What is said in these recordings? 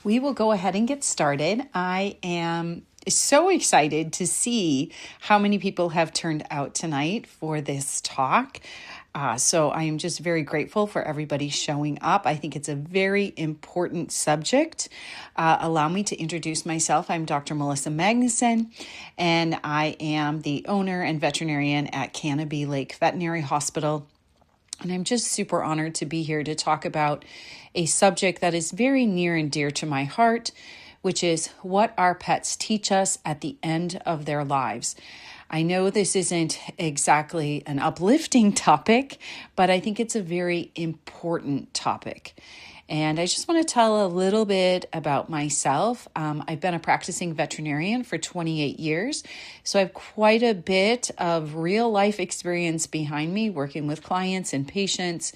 We will go ahead and get started. I am so excited to see how many people have turned out tonight for this talk. So I am just very grateful for everybody showing up. I think it's a very important subject. Allow me to introduce myself. I'm Dr. Melissa Magnuson, and I am the owner and veterinarian at Canopy Lake Veterinary Hospital. And I'm just super honored to be here to talk about a subject that is very near and dear to my heart, which is what our pets teach us at the end of their lives. I know this isn't exactly an uplifting topic, but I think it's a very important topic. And I just want to tell a little bit about myself. I've been a practicing veterinarian for 28 years, so I have quite a bit of real life experience behind me working with clients and patients.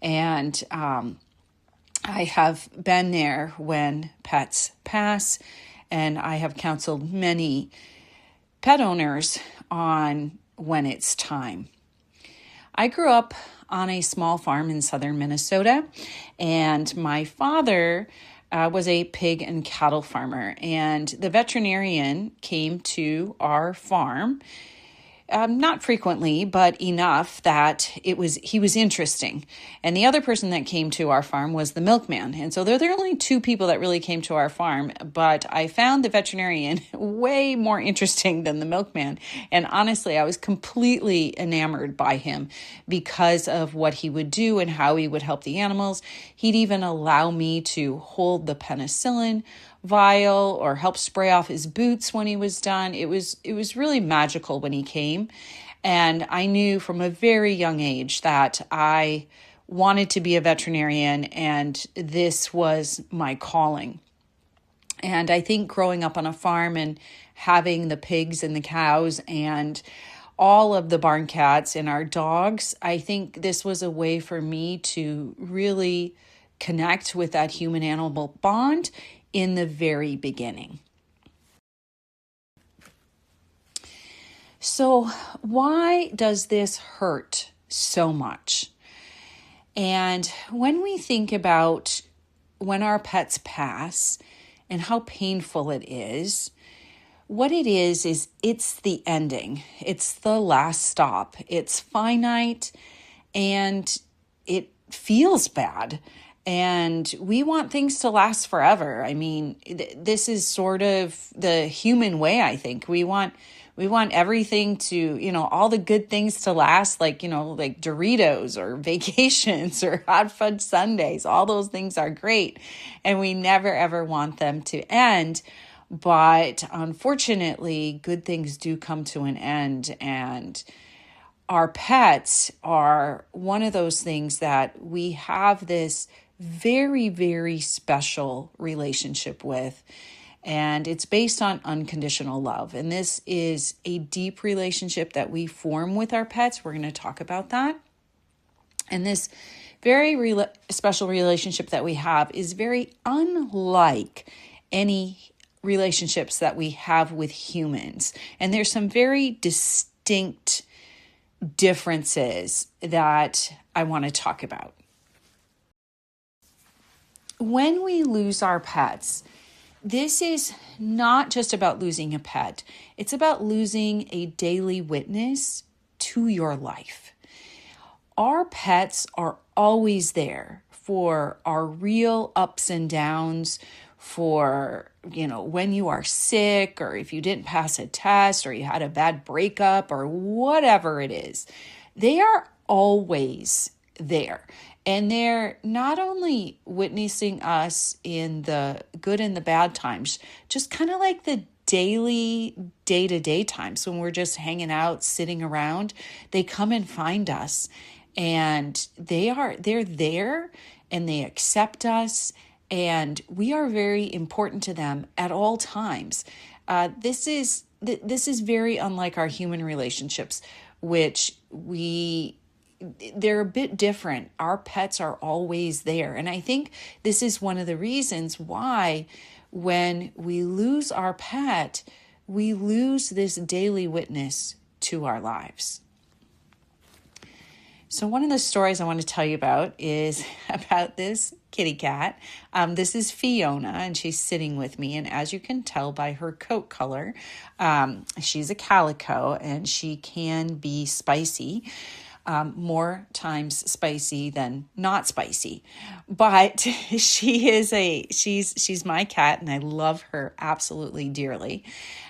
And I have been there when pets pass, and I have counseled many pet owners on when it's time. I grew up on a small farm in southern Minnesota, and my father was a pig and cattle farmer, and the veterinarian came to our farm not frequently, but enough that he was interesting. And the other person that came to our farm was the milkman. And so there are only two people that really came to our farm, but I found the veterinarian way more interesting than the milkman. And honestly, I was completely enamored by him because of what he would do and how he would help the animals. He'd even allow me to hold the penicillin vial or help spray off his boots when he was done. It was really magical when he came. And I knew from a very young age that I wanted to be a veterinarian, and this was my calling. And I think growing up on a farm and having the pigs and the cows and all of the barn cats and our dogs, I think this was a way for me to really connect with that human-animal bond in the very beginning. So why does this hurt so much? And when we think about when our pets pass and how painful it is, what it is it's the ending. It's the last stop. It's finite and it feels bad. And we want things to last forever. I mean, this is sort of the human way, I think. We want everything to, all the good things to last, like Doritos or vacations or hot fudge sundaes. All those things are great. And we never, ever want them to end. But unfortunately, good things do come to an end. And our pets are one of those things that we have this very, very special relationship with. And it's based on unconditional love. And this is a deep relationship that we form with our pets. We're going to talk about that. And this very special relationship that we have is very unlike any relationships that we have with humans. And there's some very distinct differences that I want to talk about. When we lose our pets, this is not just about losing a pet. It's about losing a daily witness to your life. Our pets are always there for our real ups and downs, for, when you are sick or if you didn't pass a test or you had a bad breakup or whatever it is. They are always there. And they're not only witnessing us in the good and the bad times, just kind of like the daily, day-to-day times when we're just hanging out, sitting around. They come and find us, and they're there, and they accept us, and we are very important to them at all times. This is very unlike our human relationships, which they're a bit different. Our pets are always there. And I think this is one of the reasons why when we lose our pet, we lose this daily witness to our lives. So, one of the stories I want to tell you about is about this kitty cat. This is Fiona, and she's sitting with me. And as you can tell by her coat color, she's a calico and she can be spicy. More times spicy than not spicy, but she's my cat, and I love her absolutely dearly.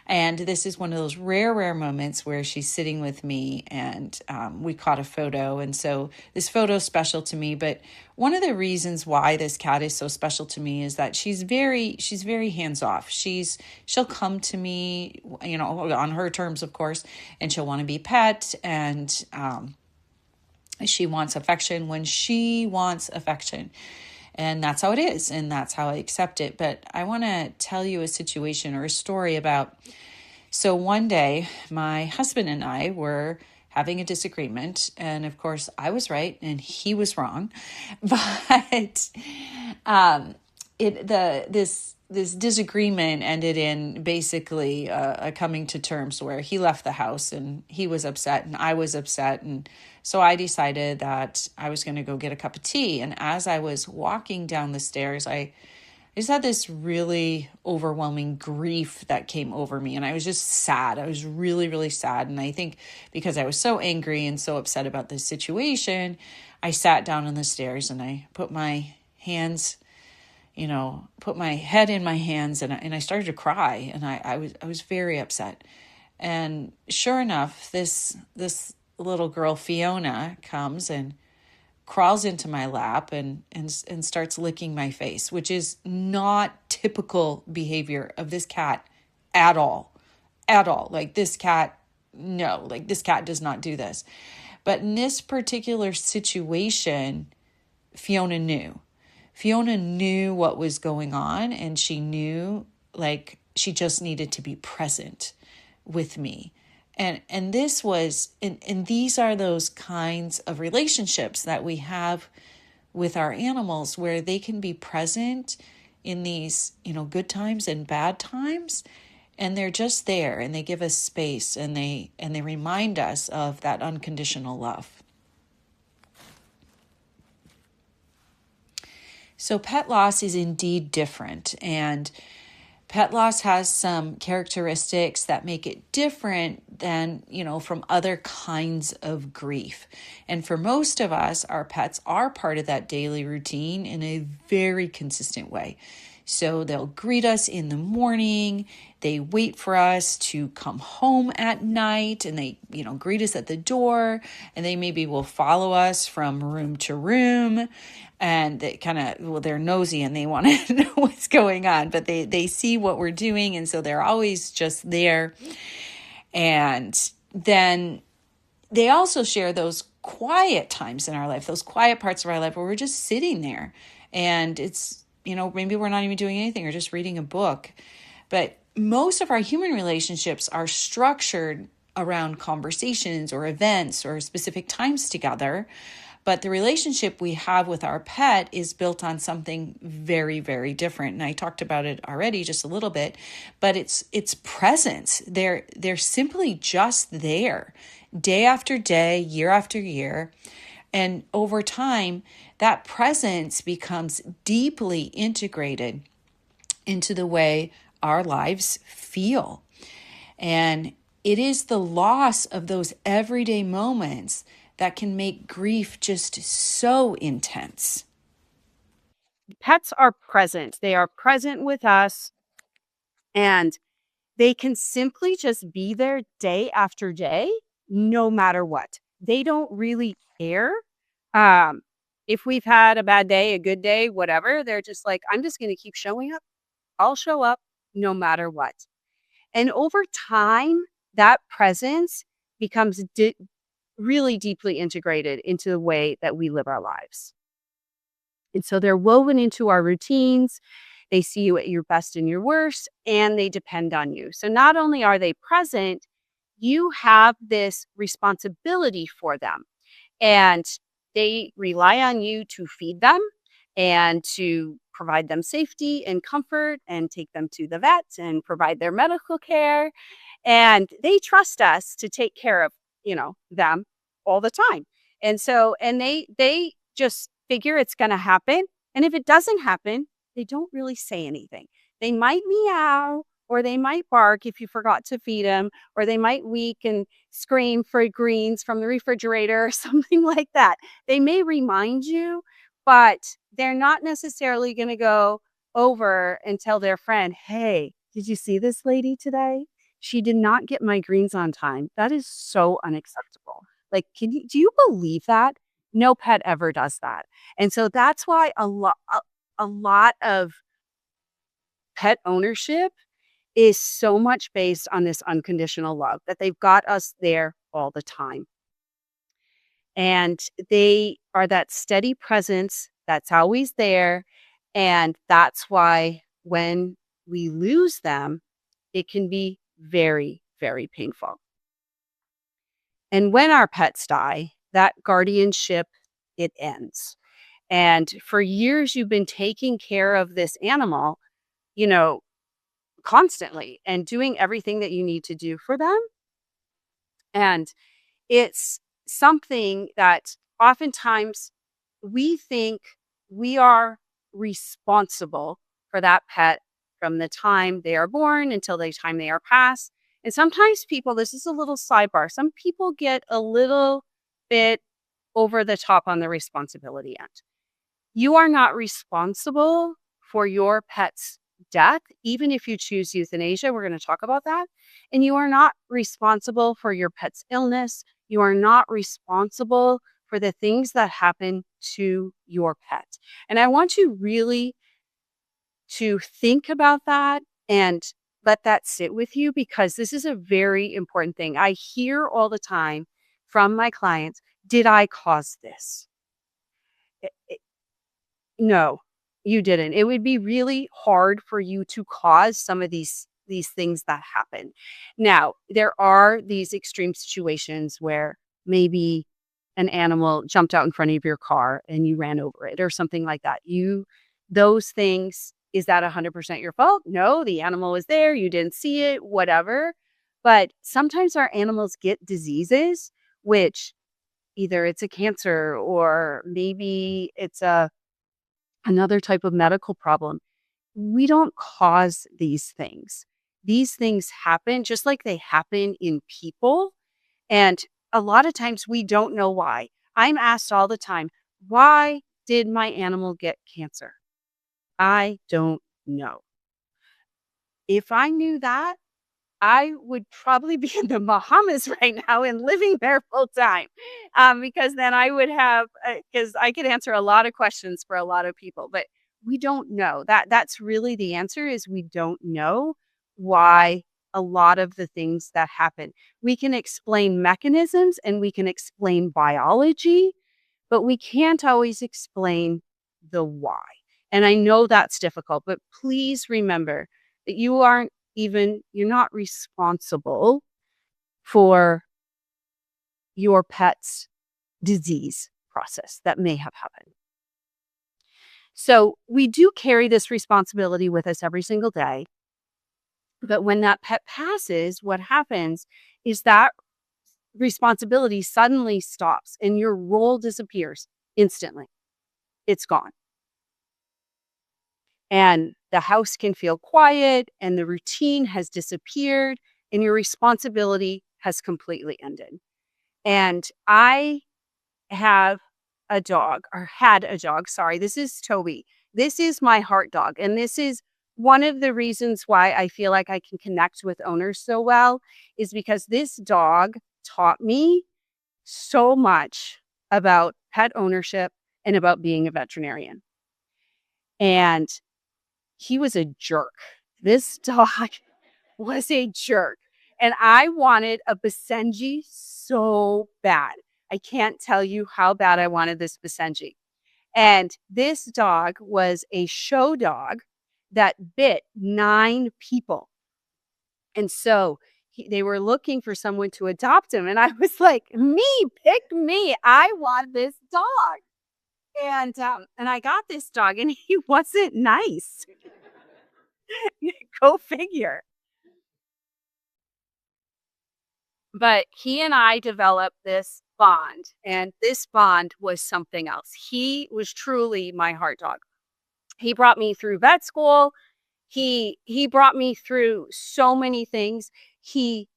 And this is one of those rare moments where she's sitting with me, and we caught a photo, and so this photo is special to me. But one of the reasons why this cat is so special to me is that she's very hands off. She'll come to me, on her terms, of course, and she'll want to be pet, and she wants affection when she wants affection. And that's how it is. And that's how I accept it. But I want to tell you a situation or a story about. So one day, my husband and I were having a disagreement. And of course, I was right and he was wrong. But this disagreement ended in basically a coming to terms where he left the house and he was upset and I was upset. And so I decided that I was going to go get a cup of tea. And as I was walking down the stairs, I just had this really overwhelming grief that came over me. And I was just sad. I was really, really sad. And I think because I was so angry and so upset about this situation, I sat down on the stairs and I put my hands, put my head in my hands, and I started to cry. And I was very upset. And sure enough, this little girl, Fiona, comes and crawls into my lap and starts licking my face, which is not typical behavior of this cat at all. Like this cat, no, like this cat does not do this. But in this particular situation, Fiona knew. Fiona knew what was going on, and she knew like she just needed to be present with me. And this was, and these are those kinds of relationships that we have with our animals where they can be present in these, good times and bad times. And they're just there and they give us space and they remind us of that unconditional love. So pet loss is indeed different, and pet loss has some characteristics that make it different than, from other kinds of grief. And for most of us, our pets are part of that daily routine in a very consistent way. So they'll greet us in the morning, they wait for us to come home at night, and they, greet us at the door, and they maybe will follow us from room to room. And they they're nosy and they want to know what's going on, but they see what we're doing. And so they're always just there. And then they also share those quiet times in our life, those quiet parts of our life where we're just sitting there and it's, maybe we're not even doing anything or just reading a book. But most of our human relationships are structured around conversations or events or specific times together. But the relationship we have with our pet is built on something very, very different. And I talked about it already just a little bit, but it's presence. They're simply just there day after day, year after year. And over time, that presence becomes deeply integrated into the way our lives feel. And it is the loss of those everyday moments that can make grief just so intense. Pets are present. They are present with us, and they can simply just be there day after day, no matter what. They don't really care. Um, if we've had a bad day, a good day, whatever, they're just like, I'm just going to keep showing up. I'll show up no matter what. And over time, that presence becomes really deeply integrated into the way that we live our lives. And so they're woven into our routines. They see you at your best and your worst, and they depend on you. So not only are they present, you have this responsibility for them. And they rely on you to feed them and to provide them safety and comfort and take them to the vet and provide their medical care. And they trust us to take care of, them all the time. And they just figure it's going to happen. And if it doesn't happen, they don't really say anything. They might meow or they might bark if you forgot to feed them, or they might weep and scream for greens from the refrigerator or something like that. They may remind you, but they're not necessarily going to go over and tell their friend, "Hey, did you see this lady today? She did not get my greens on time. That is so unacceptable." Like, do you believe that? No pet ever does that. And so that's why a lot of pet ownership is so much based on this unconditional love, that they've got us there all the time. And they are that steady presence that's always there. And that's why when we lose them, it can be very, very painful. And when our pets die, that guardianship, it ends. And for years, you've been taking care of this animal, you know, constantly and doing everything that you need to do for them. And it's something that oftentimes we think we are responsible for that pet from the time they are born until the time they are passed. And sometimes people, this is a little sidebar, some people get a little bit over the top on the responsibility end. You are not responsible for your pet's death, even if you choose euthanasia. We're going to talk about that. And you are not responsible for your pet's illness. You are not responsible for the things that happen to your pet. And I want you really to think about that and let that sit with you, because this is a very important thing. I hear all the time from my clients, "Did I cause this?" No, you didn't. It would be really hard for you to cause some of these things that happen. Now, there are these extreme situations where maybe an animal jumped out in front of your car and you ran over it or something like that. Those things, is that 100% your fault? No, the animal was there, you didn't see it, whatever. But sometimes our animals get diseases, which either it's a cancer or maybe it's another type of medical problem. We don't cause these things. These things happen just like they happen in people. And a lot of times we don't know why. I'm asked all the time, "Why did my animal get cancer?" I don't know. If I knew that, I would probably be in the Bahamas right now and living there full time, because then I would have, because I could answer a lot of questions for a lot of people, but we don't know. That's really the answer, is we don't know why a lot of the things that happen. We can explain mechanisms and we can explain biology, but we can't always explain the why. And I know that's difficult, but please remember that you're not responsible for your pet's disease process that may have happened. So we do carry this responsibility with us every single day. But when that pet passes, what happens is that responsibility suddenly stops and your role disappears instantly. It's gone. And the house can feel quiet and the routine has disappeared and your responsibility has completely ended. And I have a dog, or had a dog. Sorry, this is Toby. This is my heart dog. And this is one of the reasons why I feel like I can connect with owners so well, is because this dog taught me so much about pet ownership and about being a veterinarian. And he was a jerk. This dog was a jerk. And I wanted a Basenji so bad. I can't tell you how bad I wanted this Basenji. And this dog was a show dog that bit 9 people. And so they were looking for someone to adopt him. And I was like, "Me, pick me. I want this dog." And I got this dog and he wasn't nice. Go figure. But he and I developed this bond, and this bond was something else. He was truly my heart dog. He brought me through vet school. He brought me through so many things. He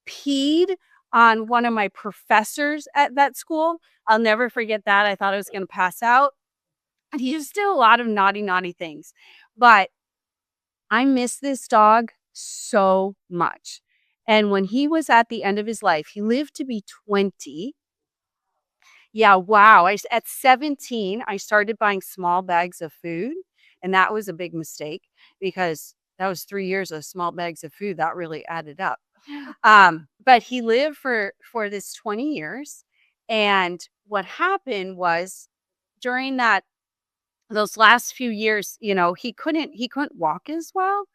peed on one of my professors at vet school. I'll never forget that. I thought I was going to pass out. And he just did a lot of naughty, naughty things. But I miss this dog so much. And when he was at the end of his life, he lived to be 20. Yeah, wow. At 17, I started buying small bags of food. And that was a big mistake because that was 3 years of small bags of food. That really added up. But he lived for this 20 years. And what happened was during those last few years, he couldn't walk as well.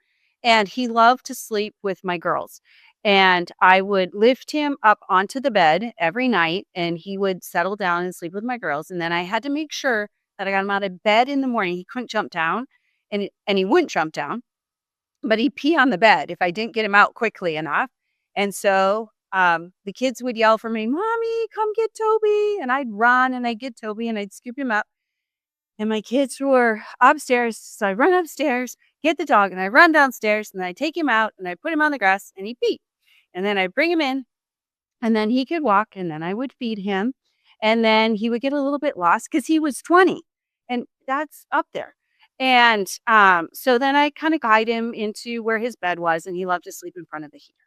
And he loved to sleep with my girls. And I would lift him up onto the bed every night and he would settle down and sleep with my girls. And then I had to make sure that I got him out of bed in the morning. He couldn't jump down and he wouldn't jump down, but he'd pee on the bed if I didn't get him out quickly enough. And so the kids would yell for me, "Mommy, come get Toby." And I'd run and I'd get Toby and I'd scoop him up. And my kids were upstairs. So I run upstairs, get the dog, and I run downstairs and I take him out and I put him on the grass and he peed. And then I bring him in and then he could walk and then I would feed him. And then he would get a little bit lost because he was 20 and that's up there. And so then I kind of guide him into where his bed was and he loved to sleep in front of the heater.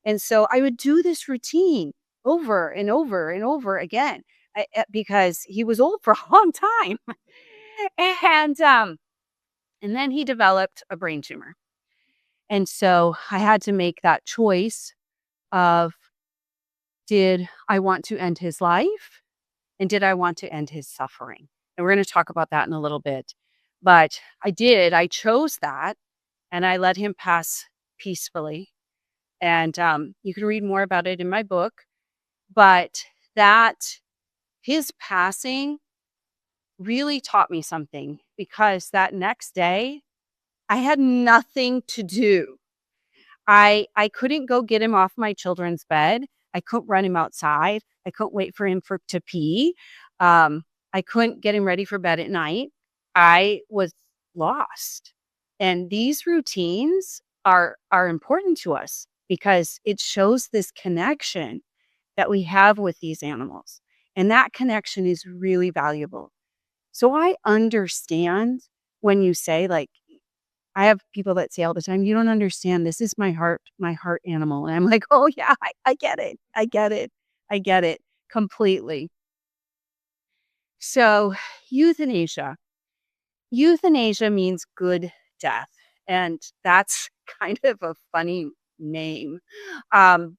And so I would do this routine over and over and over again because he was old for a long time. And and then he developed a brain tumor. And so I had to make that choice of, did I want to end his life and did I want to end his suffering? And we're going to talk about that in a little bit. But I did. I chose that and I let him pass peacefully. And you can read more about it in my book. But that his passing really taught me something because that next day I had nothing to do. I couldn't go get him off my children's bed. I couldn't run him outside. I couldn't wait for him to pee. I couldn't get him ready for bed at night. I was lost. And these routines are important to us because it shows this connection that we have with these animals. And that connection is really valuable. So I understand when you say, like, I have people that say all the time, "You don't understand. This is my heart animal." And I'm like, "Oh yeah, I get it. I get it. I get it completely." So euthanasia. Euthanasia means good death. And that's kind of a funny name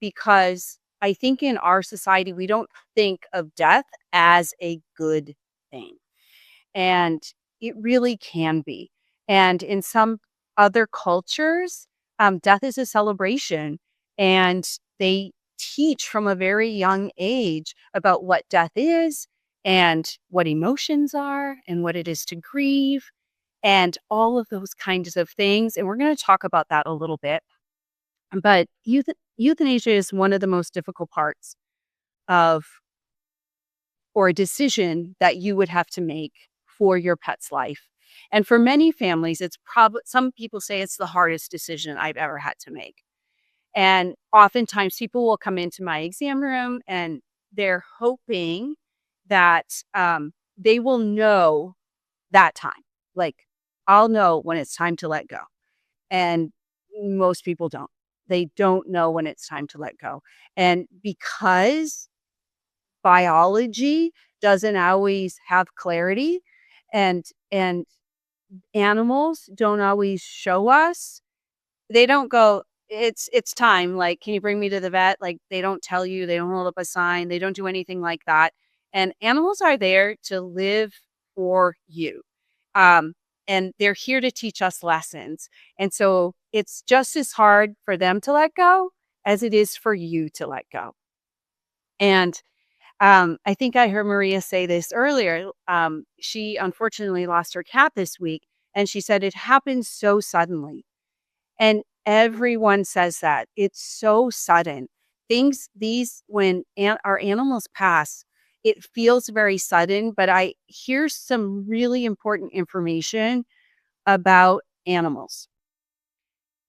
because I think in our society, we don't think of death as a good thing. And it really can be. And in some other cultures, death is a celebration. And they teach from a very young age about what death is and what emotions are and what it is to grieve and all of those kinds of things. And we're going to talk about that a little bit. But euthanasia is one of the most difficult parts of, or a decision that you would have to make for your pet's life. And for many families, it's probably, some people say it's the hardest decision I've ever had to make. And oftentimes people will come into my exam room and they're hoping that they will know that time. Like, I'll know when it's time to let go. And most people don't. They don't know when it's time to let go. And because biology doesn't always have clarity and animals don't always show us, they don't go, it's time, like, can you bring me to the vet? Like, they don't tell you, they don't hold up a sign, they don't do anything like that. And animals are there to live for you. And they're here to teach us lessons. And so it's just as hard for them to let go as it is for you to let go. And I think I heard Maria say this earlier. She unfortunately lost her cat this week, and she said it happened so suddenly. And everyone says that. It's so sudden. when our animals pass, it feels very sudden, but here's some really important information about animals.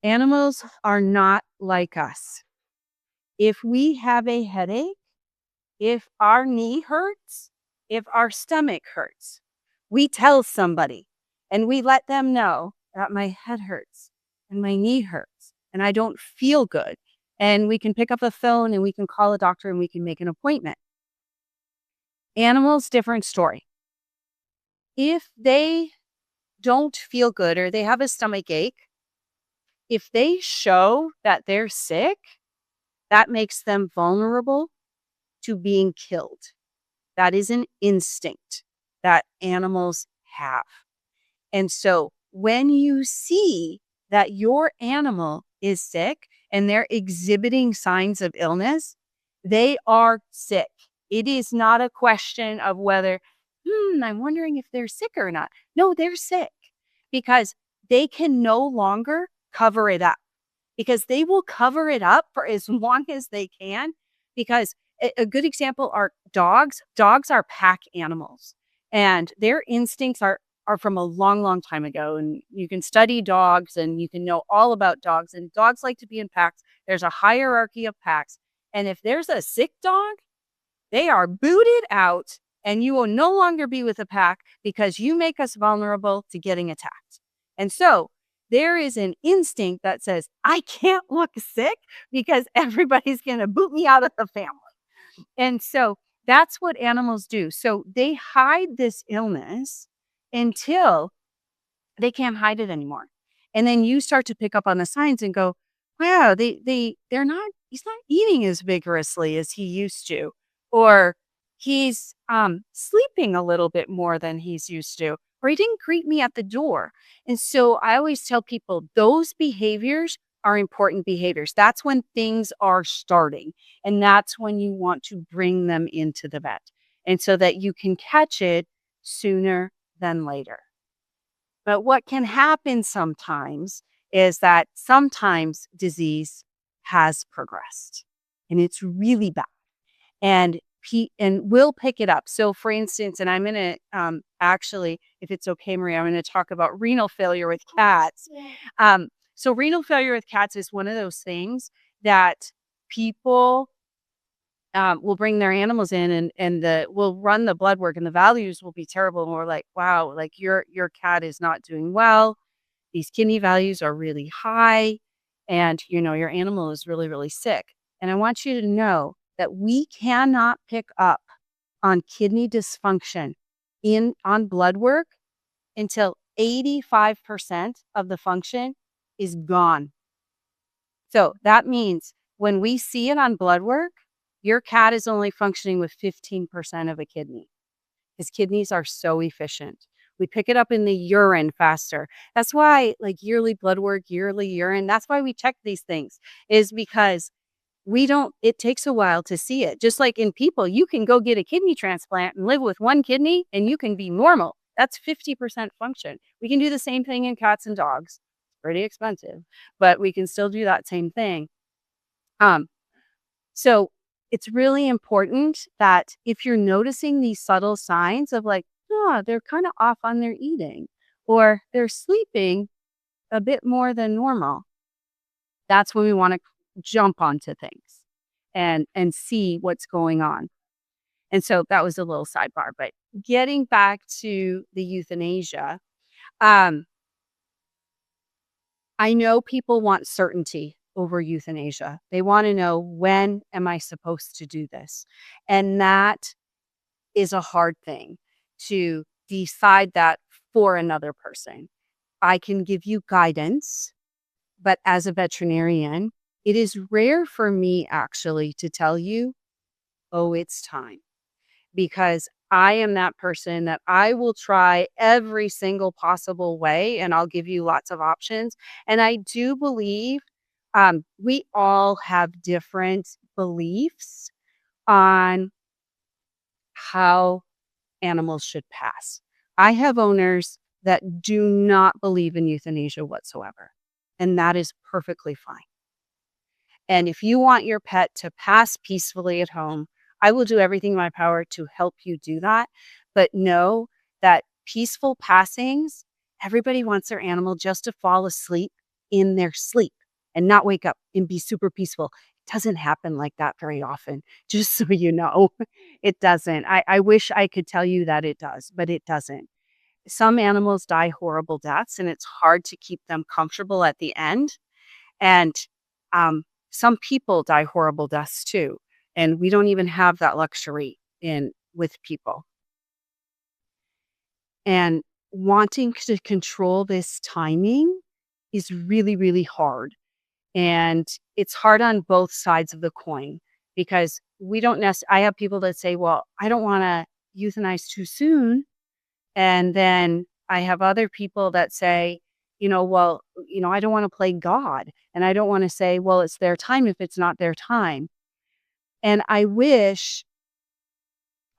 Animals are not like us. If we have a headache, if our knee hurts, if our stomach hurts, we tell somebody and we let them know that my head hurts and my knee hurts and I don't feel good. And we can pick up the phone and we can call a doctor and we can make an appointment. Animals, different story. If they don't feel good or they have a stomach ache, if they show that they're sick, that makes them vulnerable to being killed. That is an instinct that animals have. And so when you see that your animal is sick and they're exhibiting signs of illness, they are sick. It is not a question of whether, I'm wondering if they're sick or not. No, they're sick because they can no longer cover it up, because they will cover it up for as long as they can. Because a good example are dogs. Dogs are pack animals and their instincts are from a long, long time ago. And you can study dogs and you can know all about dogs, and dogs like to be in packs. There's a hierarchy of packs. And if there's a sick dog, they are booted out and you will no longer be with a pack because you make us vulnerable to getting attacked. And so there is an instinct that says, I can't look sick because everybody's going to boot me out of the family. And so that's what animals do. So they hide this illness until they can't hide it anymore. And then you start to pick up on the signs and go, wow, he's not eating as vigorously as he used to, or he's sleeping a little bit more than he's used to, or he didn't greet me at the door. And so I always tell people those behaviors are important behaviors. That's when things are starting. And that's when you want to bring them into the vet. And so that you can catch it sooner than later. But what can happen sometimes is that sometimes disease has progressed and it's really bad. And we'll pick it up. So for instance, and I'm going to actually, if it's okay, Maria, I'm going to talk about renal failure with cats. So renal failure with cats is one of those things that people will bring their animals in and we'll run the blood work and the values will be terrible. And we're like, wow, like your cat is not doing well. These kidney values are really high and, your animal is really, really sick. And I want you to know that we cannot pick up on kidney dysfunction on blood work until 85% of the function is gone. So that means when we see it on blood work, your cat is only functioning with 15% of a kidney. His kidneys are so efficient. We pick it up in the urine faster. That's why yearly blood work, yearly urine, that's why we check these things, is because it takes a while to see it. Just like in people, you can go get a kidney transplant and live with one kidney and you can be normal. That's 50% function. We can do the same thing in cats and dogs. It's pretty expensive, but we can still do that same thing. So it's really important that if you're noticing these subtle signs of they're kind of off on their eating or they're sleeping a bit more than normal, that's when we want to jump onto things and see what's going on. And so that was a little sidebar, but getting back to the euthanasia, I know people want certainty over euthanasia. They want to know, when am I supposed to do this? And that is a hard thing to decide that for another person. I can give you guidance, but as a veterinarian, it is rare for me actually to tell you, oh, it's time. Because I am that person that I will try every single possible way and I'll give you lots of options. And I do believe we all have different beliefs on how animals should pass. I have owners that do not believe in euthanasia whatsoever, and that is perfectly fine. And if you want your pet to pass peacefully at home, I will do everything in my power to help you do that. But know that peaceful passings, everybody wants their animal just to fall asleep in their sleep and not wake up and be super peaceful. It doesn't happen like that very often, just so you know. It doesn't. I wish I could tell you that it does, but it doesn't. Some animals die horrible deaths, and it's hard to keep them comfortable at the end. And some people die horrible deaths too. And we don't even have that luxury in with people. And wanting to control this timing is really, really hard. And it's hard on both sides of the coin because we don't necessarily, I have people that say, well, I don't want to euthanize too soon. And then I have other people that say, well, I don't want to play God. And I don't want to say, well, it's their time if it's not their time. And I wish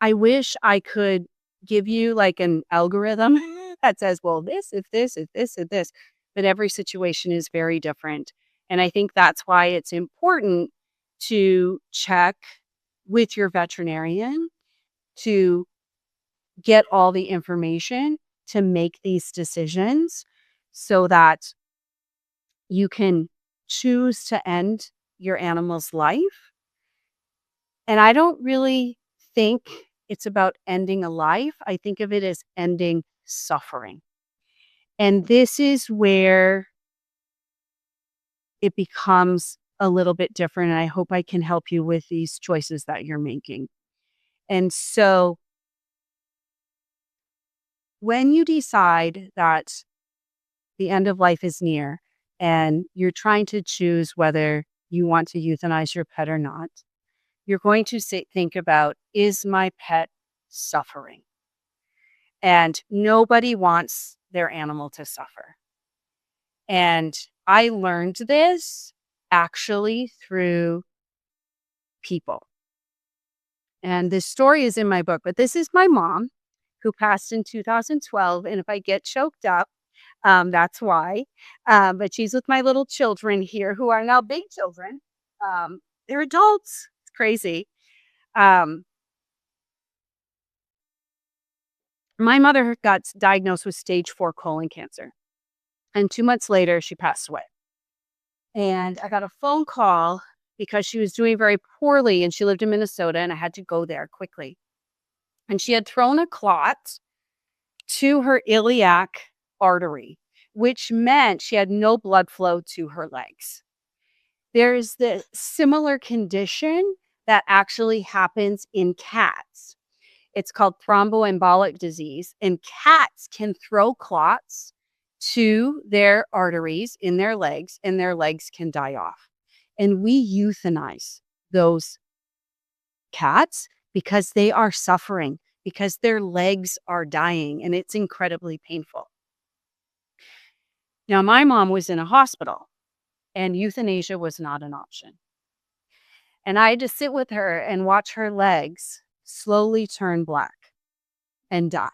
I could give you like an algorithm that says, well, this, if this, if this, if this, but every situation is very different. And I think that's why it's important to check with your veterinarian to get all the information to make these decisions so that you can choose to end your animal's life. And I don't really think it's about ending a life. I think of it as ending suffering. And this is where it becomes a little bit different. And I hope I can help you with these choices that you're making. And so when you decide that the end of life is near and you're trying to choose whether you want to euthanize your pet or not, you're going to think about, is my pet suffering? And nobody wants their animal to suffer. And I learned this actually through people. And this story is in my book, but this is my mom who passed in 2012. And if I get choked up, that's why. But she's with my little children here who are now big children. They're adults. It's crazy. Um, my mother got diagnosed with stage 4 colon cancer. And 2 months later, she passed away. And I got a phone call because she was doing very poorly and she lived in Minnesota and I had to go there quickly. And she had thrown a clot to her iliac artery, which meant she had no blood flow to her legs. There is the similar condition that actually happens in cats. It's called thromboembolic disease, and cats can throw clots to their arteries in their legs, and their legs can die off. And we euthanize those cats because they are suffering, because their legs are dying, and it's incredibly painful. Now, my mom was in a hospital, and euthanasia was not an option. And I had to sit with her and watch her legs slowly turn black and die.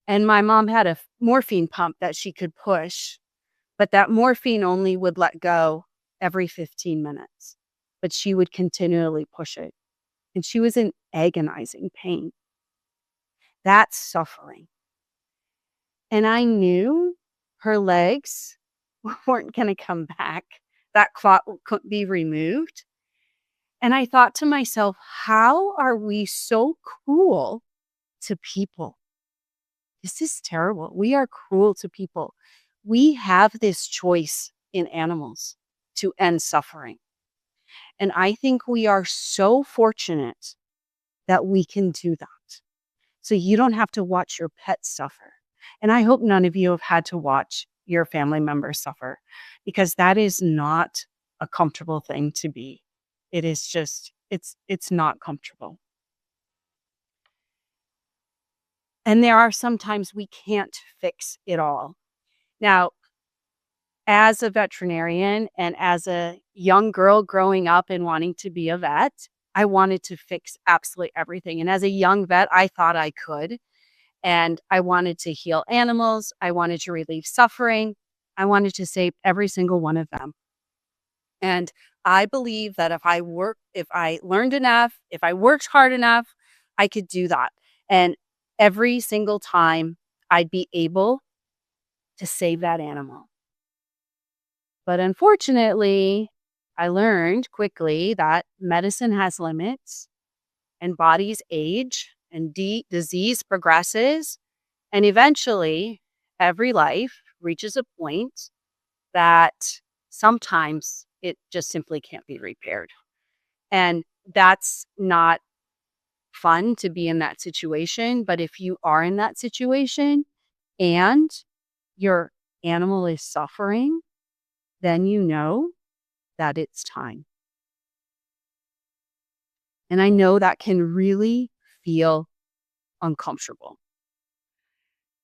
And my mom had a morphine pump that she could push, but that morphine only would let go every 15 minutes. But she would continually push it. And she was in agonizing pain. That's suffering. And I knew her legs weren't going to come back. That clot couldn't be removed. And I thought to myself, how are we so cruel to people? This is terrible. We are cruel to people. We have this choice in animals to end suffering. And I think we are so fortunate that we can do that. So you don't have to watch your pet suffer. And I hope none of you have had to watch your family members suffer, because that is not a comfortable thing to be. It is just, it's not comfortable. And there are some times we can't fix it all. Now, as a veterinarian and as a young girl growing up and wanting to be a vet, I wanted to fix absolutely everything. And as a young vet, I thought I could. And I wanted to heal animals. I wanted to relieve suffering. I wanted to save every single one of them. And I believe that if I learned enough, if I worked hard enough, I could do that. And every single time I'd be able to save that animal. But unfortunately, I learned quickly that medicine has limits and bodies age and disease progresses. And eventually, every life reaches a point that sometimes it just simply can't be repaired. And that's not fun to be in that situation. But if you are in that situation and your animal is suffering, then you know that it's time. And I know that can really feel uncomfortable.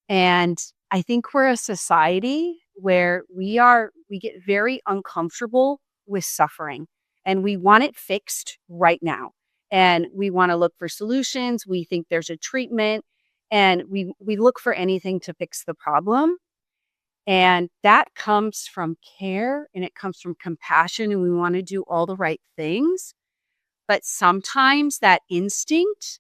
And I think we're a society where we get very uncomfortable with suffering and we want it fixed right now. And we want to look for solutions. We think there's a treatment and we look for anything to fix the problem. And that comes from care and it comes from compassion and we want to do all the right things. But sometimes that instinct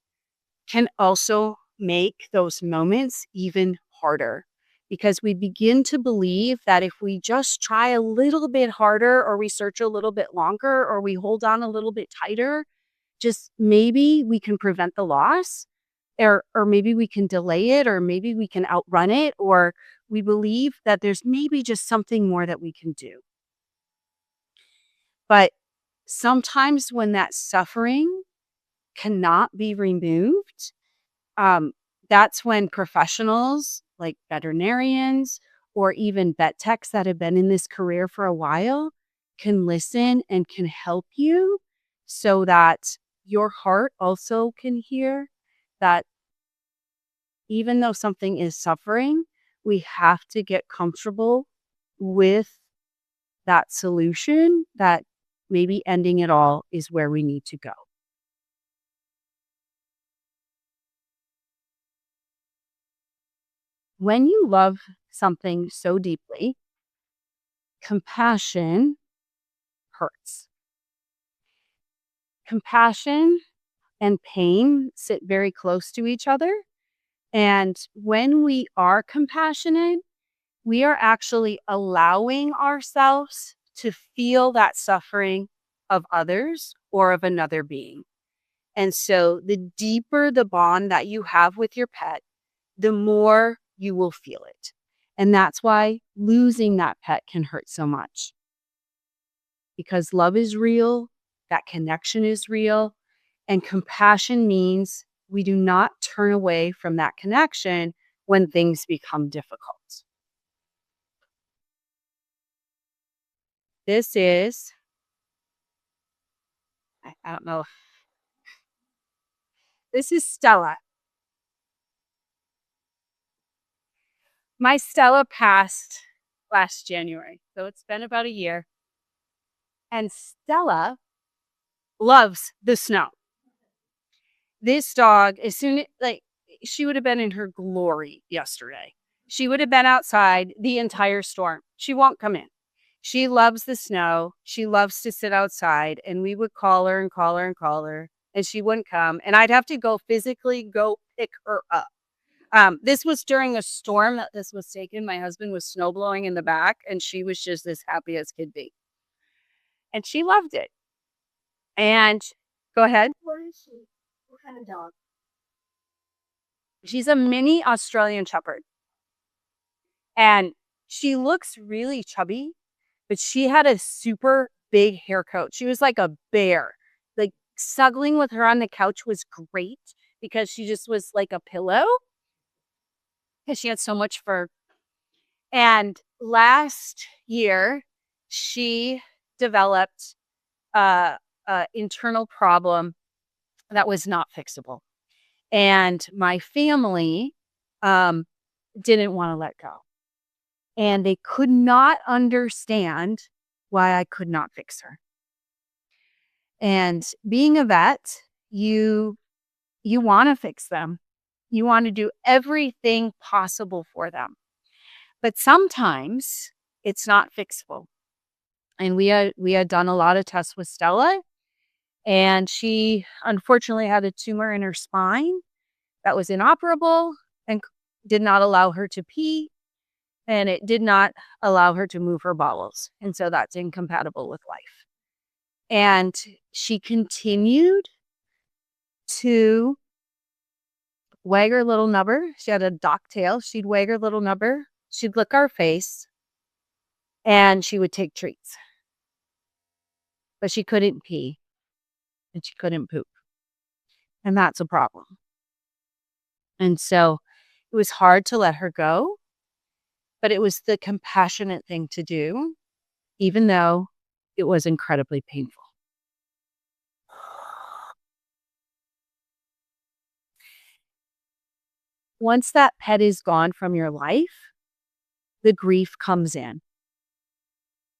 can also make those moments even harder because we begin to believe that if we just try a little bit harder or we search a little bit longer or we hold on a little bit tighter, just maybe we can prevent the loss or maybe we can delay it or maybe we can outrun it or we believe that there's maybe just something more that we can do. But sometimes when that suffering cannot be removed, Um, that's when professionals like veterinarians or even vet techs that have been in this career for a while can listen and can help you so that your heart also can hear that even though something is suffering, we have to get comfortable with that solution that maybe ending it all is where we need to go. When you love something so deeply, compassion hurts. Compassion and pain sit very close to each other. And when we are compassionate, we are actually allowing ourselves to feel that suffering of others or of another being. And so the deeper the bond that you have with your pet, the more you will feel it. And that's why losing that pet can hurt so much because love is real, that connection is real, and compassion means we do not turn away from that connection when things become difficult. This is, I don't know, this is Stella. My Stella passed last January, so it's been about a year. And Stella loves the snow. This dog, as soon like she would have been in her glory yesterday. She would have been outside the entire storm. She won't come in. She loves the snow. She loves to sit outside, and we would call her and call her and call her, and she wouldn't come. And I'd have to go physically go pick her up. This was during a storm that this was taken. My husband was snow blowing in the back, and she was just as happy as could be. And she loved it. And go ahead. What is she? What kind of dog? She's a mini Australian Shepherd. And she looks really chubby, but she had a super big hair coat. She was like a bear. Like snuggling with her on the couch was great because she just was like a pillow because she had so much fur. And last year, she developed a internal problem that was not fixable. And my family didn't want to let go. And they could not understand why I could not fix her. And being a vet, you want to fix them. You want to do everything possible for them. But sometimes it's not fixable. And we had done a lot of tests with Stella, and she unfortunately had a tumor in her spine that was inoperable and did not allow her to pee, and it did not allow her to move her bowels. And so that's incompatible with life. And she continued to wag her little nubber. She had a dock tail. She'd wag her little nubber. She'd lick our face, and she would take treats. But she couldn't pee and she couldn't poop. And that's a problem. And so it was hard to let her go, but it was the compassionate thing to do, even though it was incredibly painful. Once that pet is gone from your life, the grief comes in.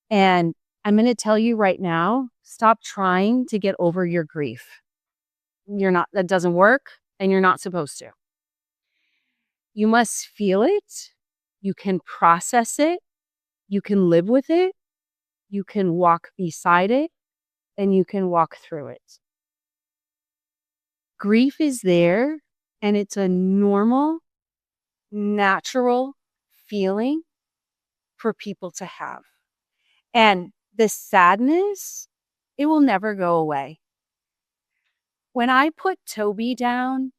And I'm going to tell you right now, stop trying to get over your grief. That doesn't work, and you're not supposed to. You must feel it. You can process it. You can live with it. You can walk beside it, and you can walk through it. Grief is there, and it's a normal, natural feeling for people to have. And the sadness, it will never go away. When I put Toby down,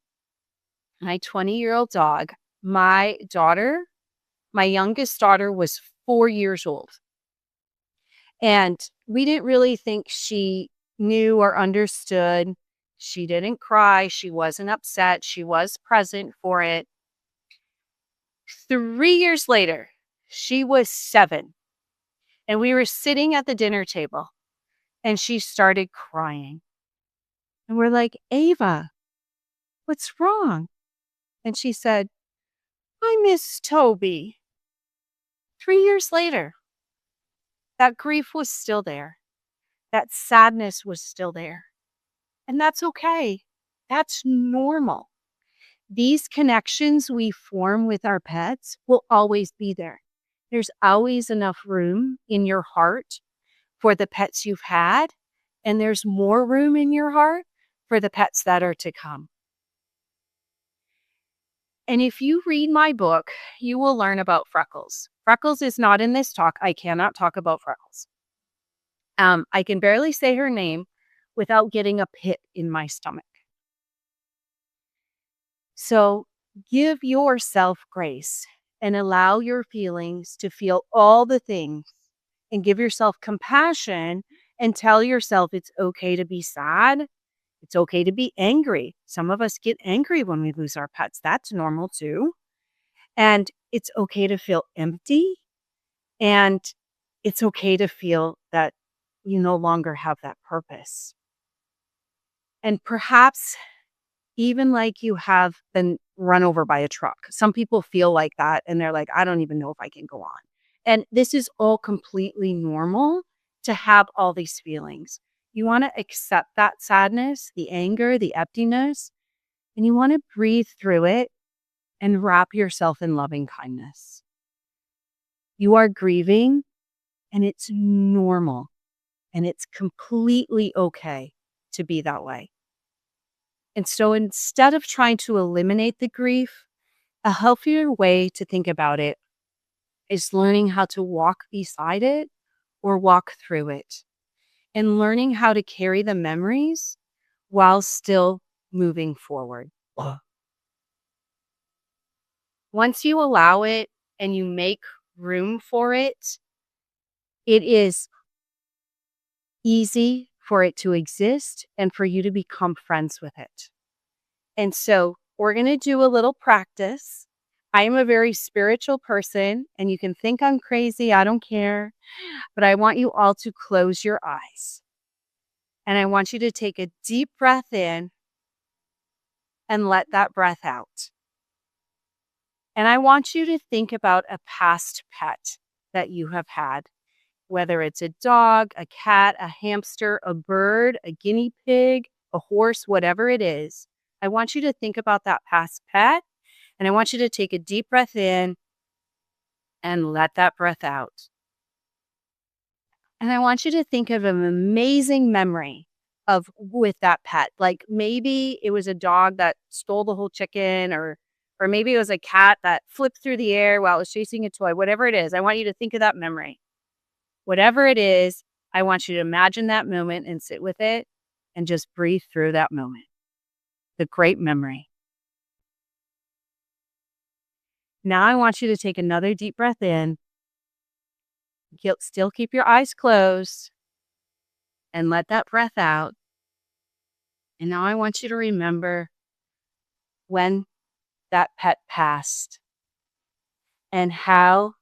my 20-year-old dog, my youngest daughter was 4 years old. And we didn't really think she knew or understood. She didn't cry. She wasn't upset. She was present for it. 3 years later, she was 7. And we were sitting at the dinner table, and she started crying. And we're like, Ava, what's wrong? And she said, I miss Toby. 3 years later, that grief was still there. That sadness was still there. And that's okay. That's normal. These connections we form with our pets will always be there. There's always enough room in your heart for the pets you've had, and there's more room in your heart for the pets that are to come. And if you read my book, you will learn about Freckles. Freckles is not in this talk. I cannot talk about Freckles. I can barely say her name without getting a pit in my stomach. So give yourself grace and allow your feelings to feel all the things, and give yourself compassion and tell yourself it's okay to be sad. It's okay to be angry. Some of us get angry when we lose our pets. That's normal too. And it's okay to feel empty. And it's okay to feel that you no longer have that purpose. And perhaps even like you have been run over by a truck. Some people feel like that, and they're like, I don't even know if I can go on. And this is all completely normal to have all these feelings. You want to accept that sadness, the anger, the emptiness, and you want to breathe through it and wrap yourself in loving kindness. You are grieving, and it's normal, and it's completely okay to be that way. And so instead of trying to eliminate the grief, a healthier way to think about it is learning how to walk beside it or walk through it, and learning how to carry the memories while still moving forward. Once you allow it and you make room for it, it is easy for it to exist and for you to become friends with it. And so we're going to do a little practice. I am a very spiritual person, and you can think I'm crazy. I don't care. But I want you all to close your eyes. And I want you to take a deep breath in and let that breath out. And I want you to think about a past pet that you have had, whether it's a dog, a cat, a hamster, a bird, a guinea pig, a horse, whatever it is. I want you to think about that past pet, and I want you to take a deep breath in and let that breath out. And I want you to think of an amazing memory of with that pet. Like maybe it was a dog that stole the whole chicken, or maybe it was a cat that flipped through the air while it was chasing a toy. Whatever it is, I want you to think of that memory. Whatever it is, I want you to imagine that moment and sit with it and just breathe through that moment. The great memory. Now I want you to take another deep breath in. Still keep your eyes closed and let that breath out. And now I want you to remember when that pet passed and how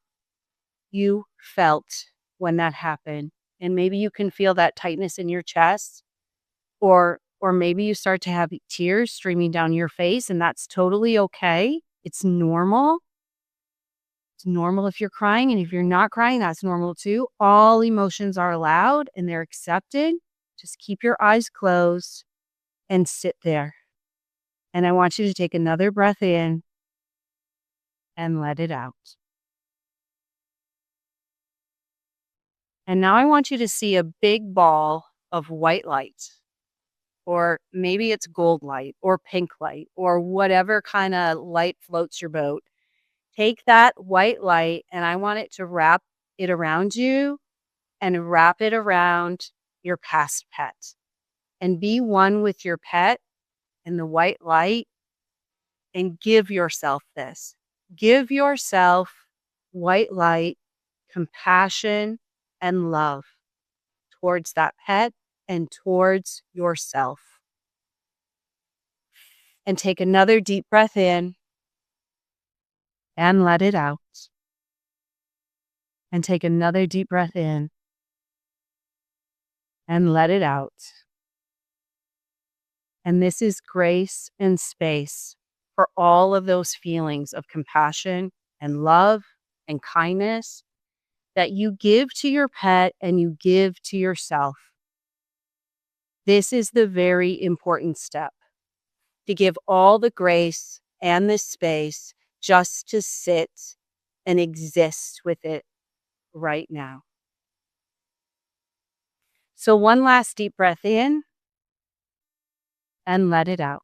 you felt when that happened. And maybe you can feel that tightness in your chest, or maybe you start to have tears streaming down your face, and that's totally okay. It's normal. It's normal if you're crying, and if you're not crying, that's normal too. All emotions are allowed and they're accepted. Just keep your eyes closed and sit there. And I want you to take another breath in and let it out. And now I want you to see a big ball of white light, or maybe it's gold light or pink light or whatever kind of light floats your boat. Take that white light and I want it to wrap it around you and wrap it around your past pet, and be one with your pet and the white light, and give yourself this. Give yourself white light, compassion, and love towards that pet and towards yourself. And take another deep breath in and let it out. And take another deep breath in and let it out. And this is grace and space for all of those feelings of compassion and love and kindness that you give to your pet and you give to yourself. This is the very important step, to give all the grace and the space just to sit and exist with it right now. So one last deep breath in and let it out.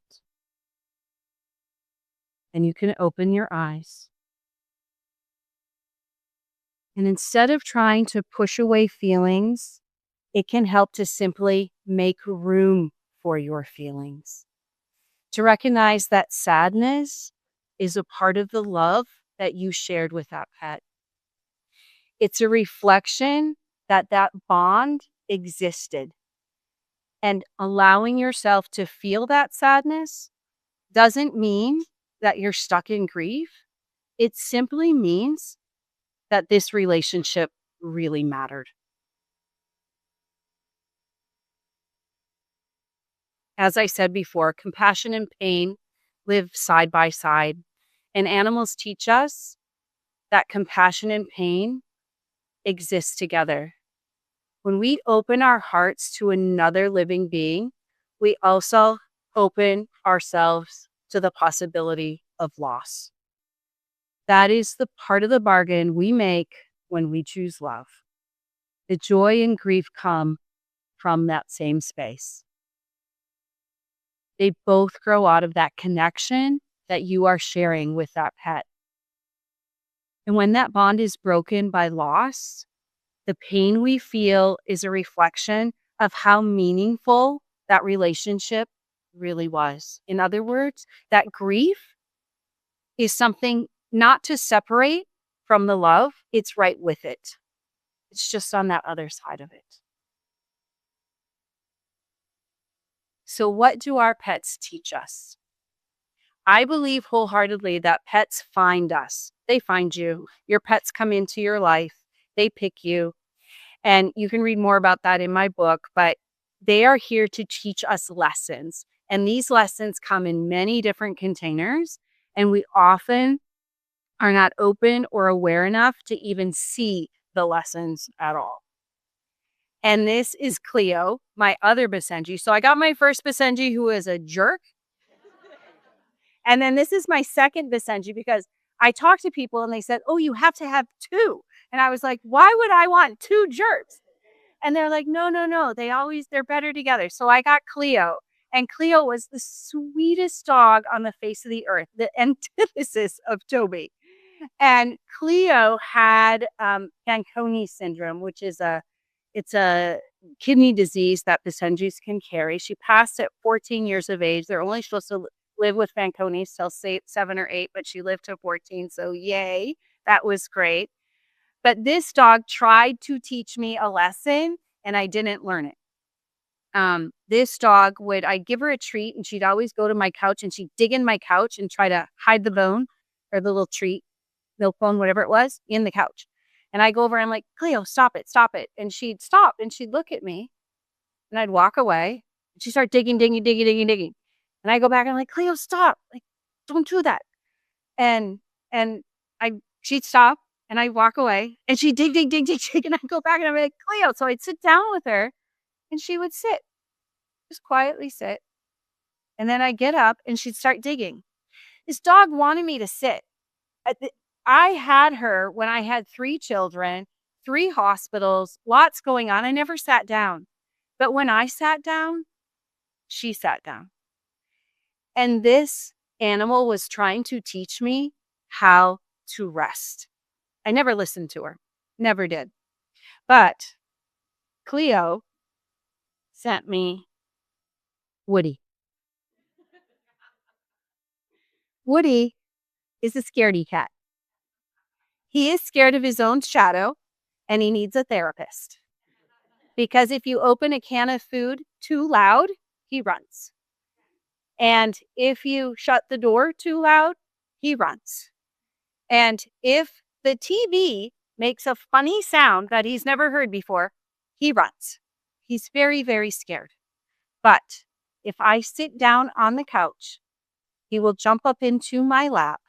And you can open your eyes. And instead of trying to push away feelings, it can help to simply make room for your feelings. To recognize that sadness is a part of the love that you shared with that pet. It's a reflection that that bond existed. And allowing yourself to feel that sadness doesn't mean that you're stuck in grief. It simply means that this relationship really mattered. As I said before, compassion and pain live side by side, and animals teach us that compassion and pain exist together. When we open our hearts to another living being, we also open ourselves to the possibility of loss. That is the part of the bargain we make when we choose love. The joy and grief come from that same space. They both grow out of that connection that you are sharing with that pet. And when that bond is broken by loss, the pain we feel is a reflection of how meaningful that relationship really was. In other words, that grief is something not to separate from the love, it's right with it. It's just on that other side of it. So, what do our pets teach us? I believe wholeheartedly that pets find us. They find you. Your pets come into your life. They pick you. And you can read more about that in my book, but they are here to teach us lessons. And these lessons come in many different containers. And we often are not open or aware enough to even see the lessons at all. And this is Cleo, my other Basenji. So I got my first Basenji who is a jerk. And then this is my second Basenji because I talked to people and they said, oh, you have to have two. And I was like, why would I want two jerks? And they're like, no, no, no. They're better together. So I got Cleo. And Cleo was the sweetest dog on the face of the earth, the antithesis of Toby. And Cleo had Fanconi syndrome, which is it's a kidney disease that Basenji's can carry. She passed at 14 years of age. They're only supposed to live with Fanconi till 7 or 8, but she lived to 14. So yay, that was great. But this dog tried to teach me a lesson and I didn't learn it. This dog I'd give her a treat and she'd always go to my couch and she'd dig in my couch and try to hide the bone or the little treat, milk bone, whatever it was, in the couch. And I go over and I'm like, Cleo, stop it, stop it. And she'd stop and she'd look at me and I'd walk away and she'd start digging. And I go back and I'm like, Cleo, stop. Like, don't do that. And she'd stop and I'd walk away and she'd dig. And I'd go back and I'm like, Cleo. So I'd sit down with her and she would sit, just quietly sit. And then I'd get up and she'd start digging. This dog wanted me to sit. I had her when I had 3 children, 3 hospitals, lots going on. I never sat down. But when I sat down, she sat down. And this animal was trying to teach me how to rest. I never listened to her. Never did. But Cleo sent me Woody. Woody is a scaredy cat. He is scared of his own shadow and he needs a therapist. Because if you open a can of food too loud, he runs. And if you shut the door too loud, he runs. And if the TV makes a funny sound that he's never heard before, he runs. He's very, very scared. But if I sit down on the couch, he will jump up into my lap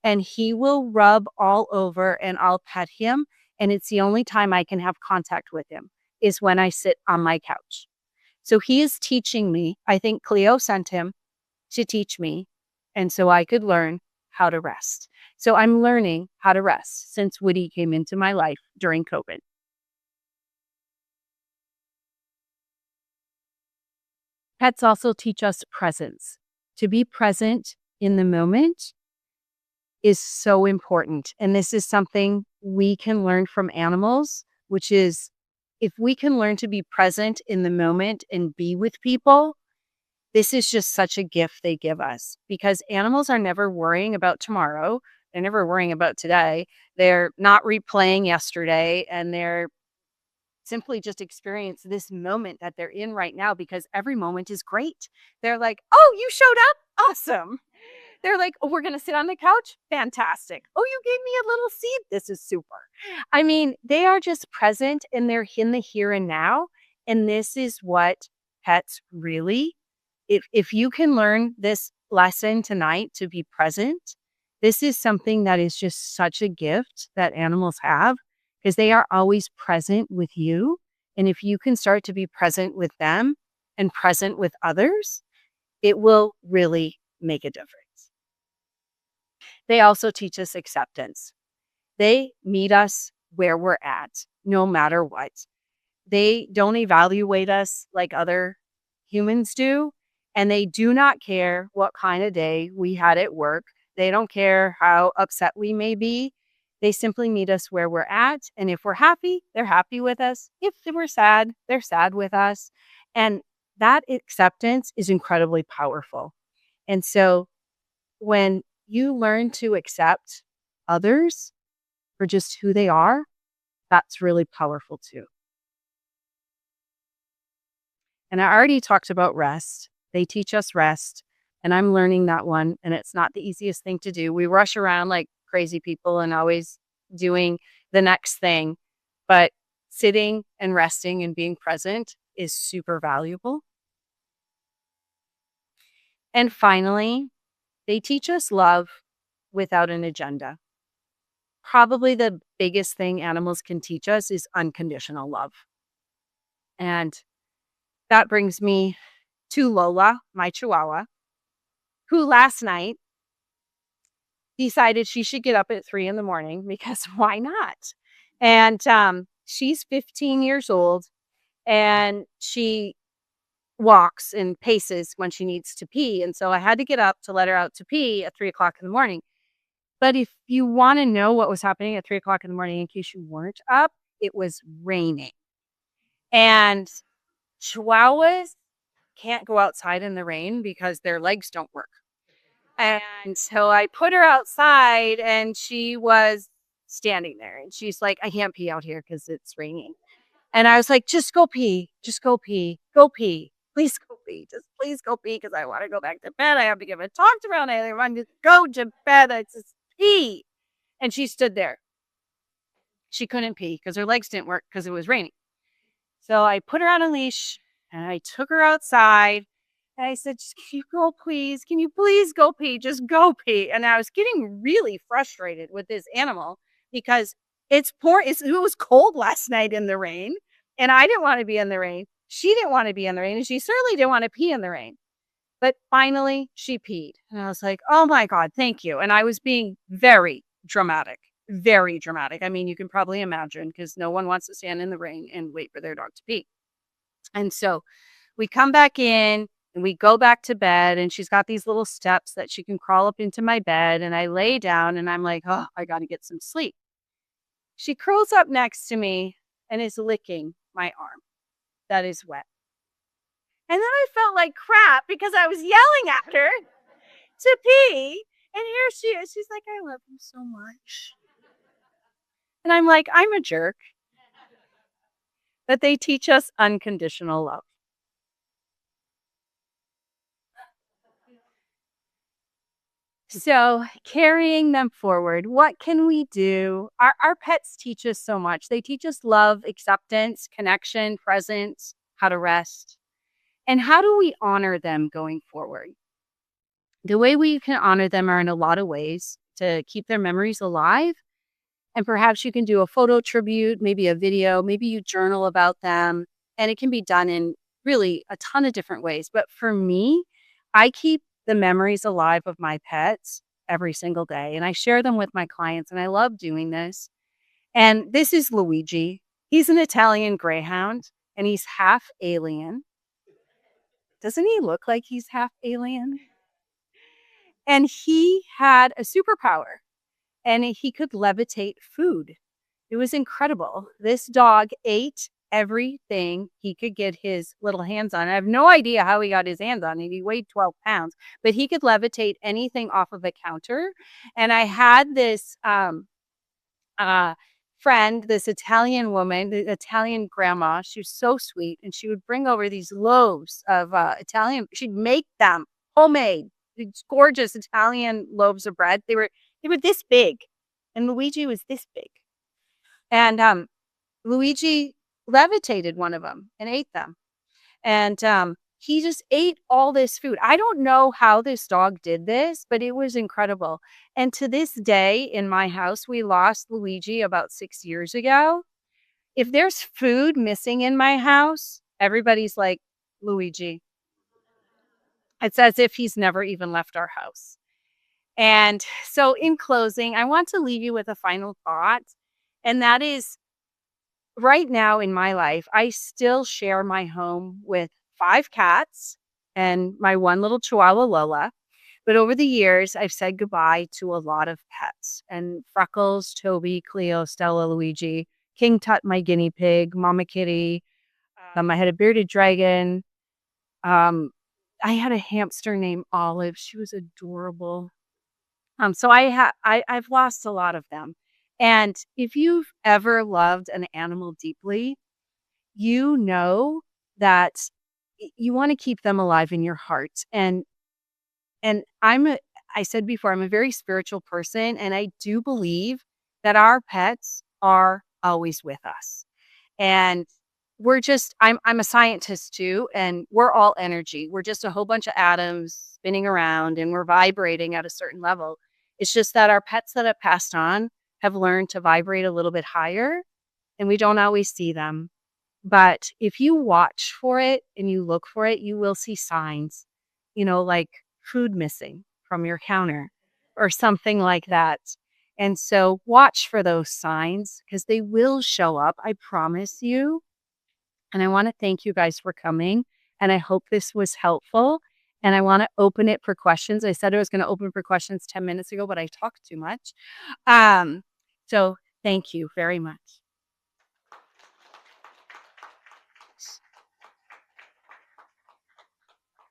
and he will rub all over and I'll pet him. And it's the only time I can have contact with him is when I sit on my couch. So he is teaching me. I think Cleo sent him to teach me. And so I could learn how to rest. So I'm learning how to rest since Woody came into my life during COVID. Pets also teach us presence. To be present in the moment is so important. And this is something we can learn from animals, which is if we can learn to be present in the moment and be with people, this is just such a gift they give us because animals are never worrying about tomorrow. They're never worrying about today. They're not replaying yesterday and they're simply just experience this moment that they're in right now because every moment is great. They're like, oh, you showed up? Awesome. They're like, oh, we're going to sit on the couch? Fantastic. Oh, you gave me a little seed? This is super. I mean, they are just present and they're in the here and now. And this is what pets really, if you can learn this lesson tonight to be present, this is something that is just such a gift that animals have because they are always present with you. And if you can start to be present with them and present with others, it will really make a difference. They also teach us acceptance. They meet us where we're at, no matter what. They don't evaluate us like other humans do, and they do not care what kind of day we had at work. They don't care how upset we may be. They simply meet us where we're at, and if we're happy, they're happy with us. If we're sad, they're sad with us. And that acceptance is incredibly powerful. And so when you learn to accept others for just who they are, that's really powerful too. And I already talked about rest. They teach us rest, and I'm learning that one, and it's not the easiest thing to do. We rush around like crazy people and always doing the next thing, but sitting and resting and being present is super valuable. And finally, they teach us love without an agenda. Probably the biggest thing animals can teach us is unconditional love. And that brings me to Lola, my Chihuahua, who last night decided she should get up at 3 a.m. because why not? And she's 15 years old and she walks and paces when she needs to pee. And so I had to get up to let her out to pee at 3 o'clock in the morning. But if you want to know what was happening at 3 o'clock in the morning, in case you weren't up, it was raining. And chihuahuas can't go outside in the rain because their legs don't work. And so I put her outside and she was standing there and she's like, I can't pee out here because it's raining. And I was like, just go pee, go pee. Please go pee. Just please go pee because I want to go back to bed. I have to give a talk to around. I want to go to bed. I just pee. And she stood there. She couldn't pee because her legs didn't work because it was raining. So I put her on a leash and I took her outside. And I said, just, can you go, please? Can you please go pee? Just go pee. And I was getting really frustrated with this animal because it was cold last night in the rain. And I didn't want to be in the rain. She didn't want to be in the rain. And she certainly didn't want to pee in the rain. But finally, she peed. And I was like, oh my God, thank you. And I was being very dramatic. Very dramatic. I mean, you can probably imagine because no one wants to stand in the rain and wait for their dog to pee. And so we come back in and we go back to bed and she's got these little steps that she can crawl up into my bed. And I lay down and I'm like, oh, I got to get some sleep. She curls up next to me and is licking my arm that is wet. And then I felt like crap because I was yelling at her to pee. And here she is. She's like, I love you so much. And I'm like, I'm a jerk. But they teach us unconditional love. So carrying them forward, what can we do? Our pets teach us so much. They teach us love, acceptance, connection, presence, how to rest. And how do we honor them going forward? The way we can honor them are in a lot of ways to keep their memories alive. And perhaps you can do a photo tribute, maybe a video, maybe you journal about them. And it can be done in really a ton of different ways. But for me, I keep the memories alive of my pets every single day. And I share them with my clients. And I love doing this. And this is Luigi. He's an Italian greyhound and he's half alien. Doesn't he look like he's half alien? And he had a superpower and he could levitate food. It was incredible. This dog ate everything he could get his little hands on. I have no idea how he got his hands on it. He weighed 12 pounds, but he could levitate anything off of a counter. And I had this friend, this Italian woman, the Italian grandma. She was so sweet. And she would bring over these loaves of Italian, she'd make them homemade, these gorgeous Italian loaves of bread. They were this big. And Luigi was this big. And Luigi levitated one of them and ate them. And he just ate all this food. I don't know how this dog did this, but it was incredible. And to this day in my house, we lost Luigi about 6 years ago. If there's food missing in my house, everybody's like, Luigi. It's as if he's never even left our house. And so in closing, I want to leave you with a final thought. And that is, right now in my life, I still share my home with 5 cats and my one little Chihuahua, Lola. But over the years, I've said goodbye to a lot of pets. And Freckles, Toby, Cleo, Stella, Luigi, King Tut, my guinea pig, Mama Kitty. I had a bearded dragon. I had a hamster named Olive. She was adorable. So I've lost a lot of them. And if you've ever loved an animal deeply, you know that you want to keep them alive in your heart. And I said before, I'm a very spiritual person, and I do believe that our pets are always with us. And I'm a scientist too, and we're all energy. We're just a whole bunch of atoms spinning around and we're vibrating at a certain level. It's just that our pets that have passed on have learned to vibrate a little bit higher and we don't always see them. But if you watch for it and you look for it, you will see signs, like food missing from your counter or something like that. And so watch for those signs because they will show up. I promise you. And I want to thank you guys for coming. And I hope this was helpful. And I want to open it for questions. I said I was going to open for questions 10 minutes ago, but I talked too much. Um, so thank you very much.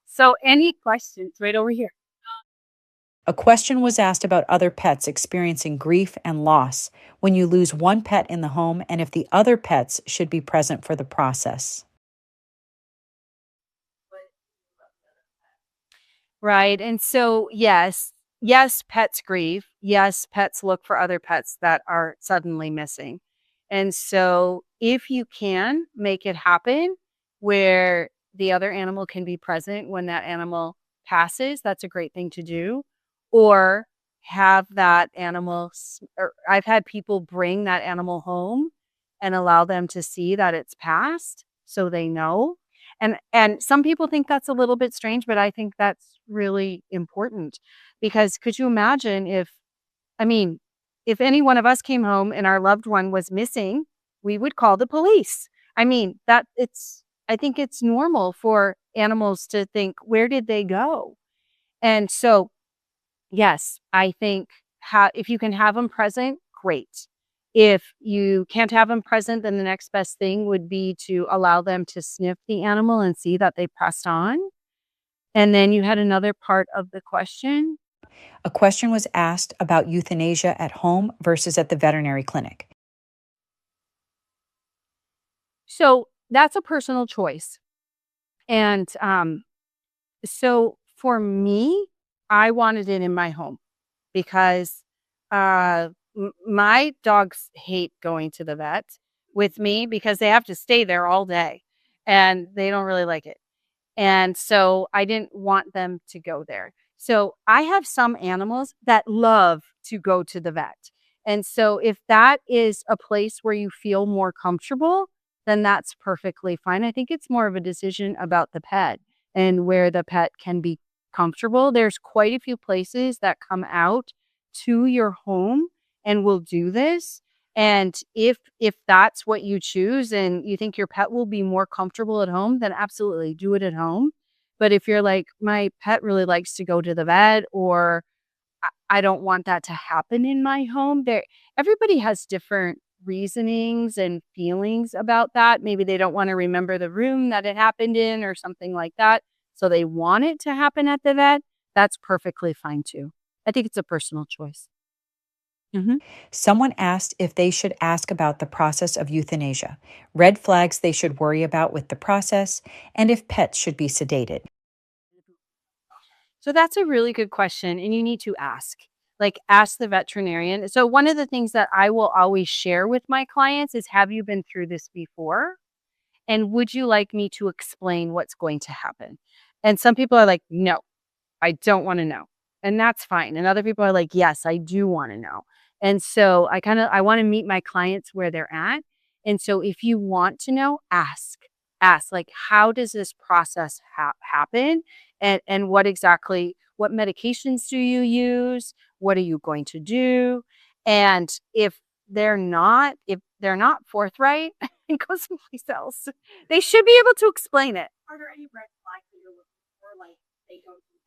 So any questions right over here? A question was asked about other pets experiencing grief and loss when you lose one pet in the home and if the other pets should be present for the process. Right. And so, yes, pets grieve. Yes, pets look for other pets that are suddenly missing. And so, if you can make it happen where the other animal can be present when that animal passes, that's a great thing to do. Or have that animal, or I've had people bring that animal home and allow them to see that it's passed so they know. And some people think that's a little bit strange, but I think that's really important because could you imagine if I mean, if any one of us came home and our loved one was missing, we would call the police. I mean, I think it's normal for animals to think, where did they go? And so, yes, I think if you can have them present, great. If you can't have them present, then the next best thing would be to allow them to sniff the animal and see that they passed on. And then you had another part of the question. A question was asked about euthanasia at home versus at the veterinary clinic. So that's a personal choice. And so for me, I wanted it in my home because my dogs hate going to the vet with me because they have to stay there all day and they don't really like it. And so I didn't want them to go there. So I have some animals that love to go to the vet. And so if that is a place where you feel more comfortable, then that's perfectly fine. I think it's more of a decision about the pet and where the pet can be comfortable. There's quite a few places that come out to your home and will do this. And if that's what you choose and you think your pet will be more comfortable at home, then absolutely do it at home. But if you're like, my pet really likes to go to the vet, or I don't want that to happen in my home, everybody has different reasonings and feelings about that. Maybe they don't want to remember the room that it happened in or something like that. So they want it to happen at the vet. That's perfectly fine too. I think it's a personal choice. Mhm. Someone asked if they should ask about the process of euthanasia, red flags they should worry about with the process, and if pets should be sedated. So that's a really good question, and you need to ask. Like, ask the veterinarian. So, one of the things that I will always share with my clients is, have you been through this before? And would you like me to explain what's going to happen? And some people are like, no, I don't want to know. And that's fine. And other people are like, yes, I do want to know. And so I want to meet my clients where they're at. And so if you want to know, ask. Ask like, how does this process happen? And what medications do you use? What are you going to do? And if they're not forthright, go someplace else. They should be able to explain it. Are there any red flags that you're looking for? Like they don't do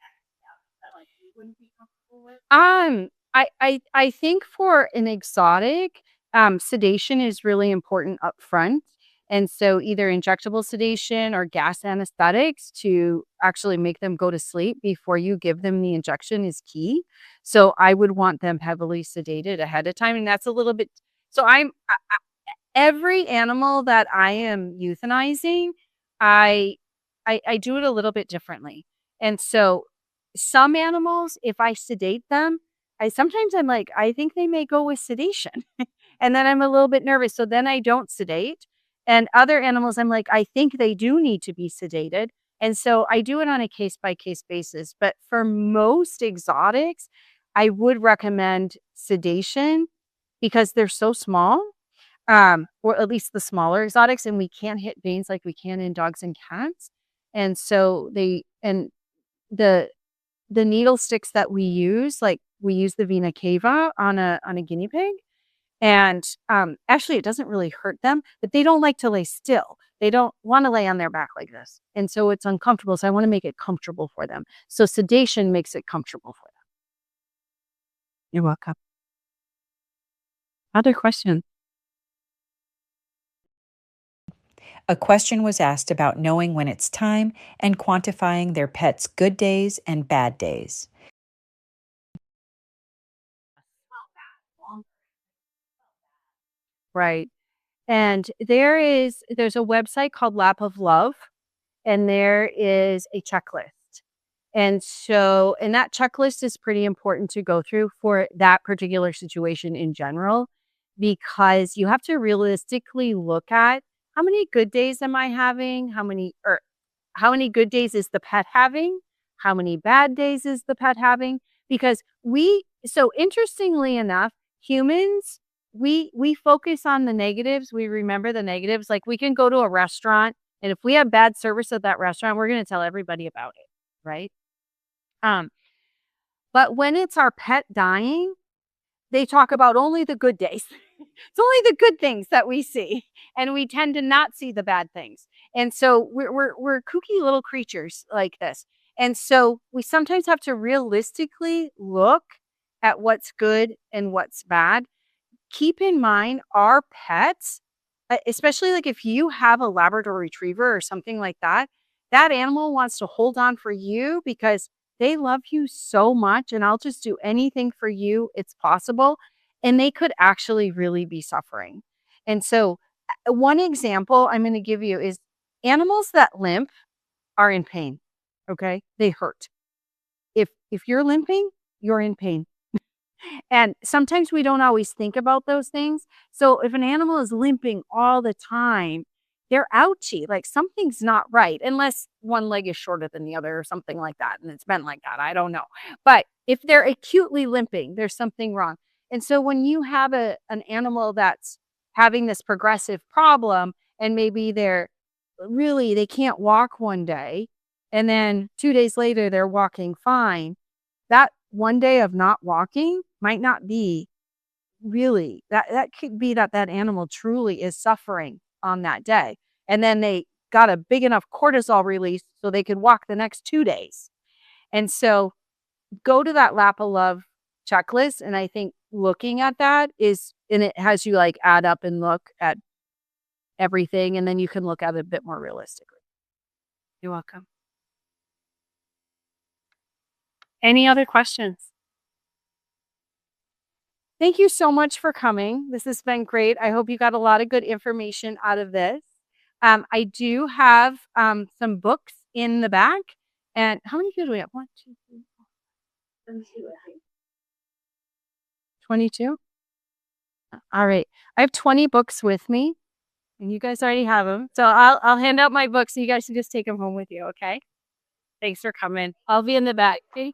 that like you wouldn't be comfortable with? I think for an exotic, sedation is really important up front. And so either injectable sedation or gas anesthetics to actually make them go to sleep before you give them the injection is key. So I would want them heavily sedated ahead of time. And that's a little bit so every animal that I am euthanizing, I I do it a little bit differently. And so some animals, if I sedate them, I'm like, I think they may go with sedation. And then I'm a little bit nervous. So then I don't sedate. And other animals, I'm like, I think they do need to be sedated. And so I do it on a case by case basis. But for most exotics, I would recommend sedation because they're so small, or at least the smaller exotics, and we can't hit veins like we can in dogs and cats. And so the the needle sticks that we use, like we use the vena cava on a guinea pig, and actually it doesn't really hurt them, but they don't like to lay still. They don't want to lay on their back like this. And so it's uncomfortable. So I want to make it comfortable for them. So sedation makes it comfortable for them. You're welcome. Other questions? A question was asked about knowing when it's time and quantifying their pet's good days and bad days. Right. And there's a website called Lap of Love, and there is a checklist. And that checklist is pretty important to go through for that particular situation in general, because you have to realistically look at how many good days am I having? How many good days is the pet having? How many bad days is the pet having? Because so interestingly enough, humans, we focus on the negatives. We remember the negatives. Like we can go to a restaurant, and if we have bad service at that restaurant, we're going to tell everybody about it, right? Um, but when it's our pet dying, they talk about only the good days. It's only the good things that we see, and we tend to not see the bad things. And so we're kooky little creatures like this. And so we sometimes have to realistically look at what's good and what's bad. Keep in mind our pets, especially like if you have a Labrador retriever or something like that, that animal wants to hold on for you because they love you so much, and I'll just do anything for you. It's possible. And they could actually really be suffering. And so, one example I'm going to give you is animals that limp are in pain. Okay. They hurt. If you're limping, you're in pain. And sometimes we don't always think about those things. So if an animal is limping all the time, they're ouchy, like something's not right, unless one leg is shorter than the other or something like that. And it's been like that. I don't know. But if they're acutely limping, there's something wrong. And so when you have an animal that's having this progressive problem, and maybe they can't walk one day, and then 2 days later they're walking fine, that one day of not walking might not be really that could be that animal truly is suffering on that day. And then they got a big enough cortisol release so they could walk the next 2 days. And so go to that Lap of Love checklist, and I think looking at that and it has you like add up and look at everything, and then you can look at it a bit more realistically. You're welcome. Any other questions? Thank you so much for coming. This has been great. I hope you got a lot of good information out of this. I do have some books in the back. And how many do we have? 1, 2, 3, 4, 22? All right. I have 20 books with me, and you guys already have them. So I'll hand out my books, so you guys can just take them home with you, okay? Thanks for coming. I'll be in the back. Okay?